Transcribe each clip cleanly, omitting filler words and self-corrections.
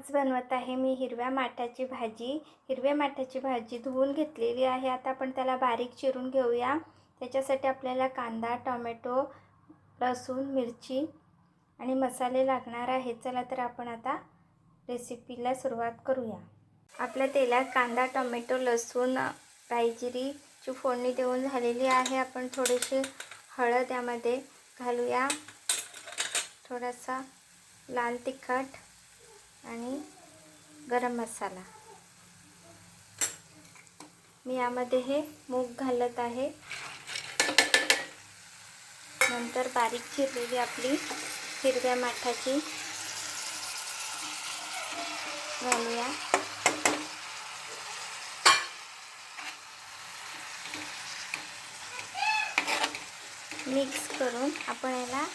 आज बनवत आहे मी हिरव्या माठाची भाजी। हिरव्या माठाची भाजी धुवून घेतलेली आहे। आता आपण त्याला बारीक चिरून घेऊया। त्याच्यासाठी आपल्याला कांदा, टोमॅटो, लसूण, मिरची आणि मसाले लागणार आहेत। चला तर आपण आता रेसिपीला सुरुवात करूया। आपल्या तेलात कांदा, टोमॅटो, लसूण, राई जिरीची फोडणी देऊन झालेली आहे। आपण थोडीशी हळद यामध्ये घालूया, थोडासा लाल तिखट आणि गरम मसाला। मी यामध्ये हे मूग घालत आहे। नंतर बारीक चिरलेली आपली हिरव्या माठाची घालूया। मिक्स करून आपण याला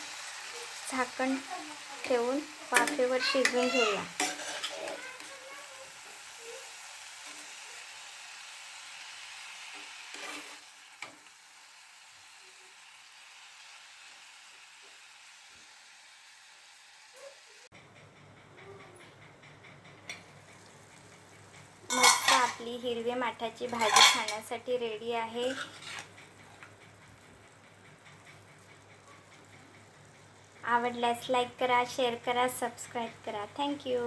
झाकण ठेवून वाफेवर शिजवून घेऊया। मस्त आपली हिरव्या माठाची भाजी खाण्यासाठी रेडी आहे। आवडल्यास लाईक करा, शेअर करा, सबस्क्राईब करा। थँक्यू।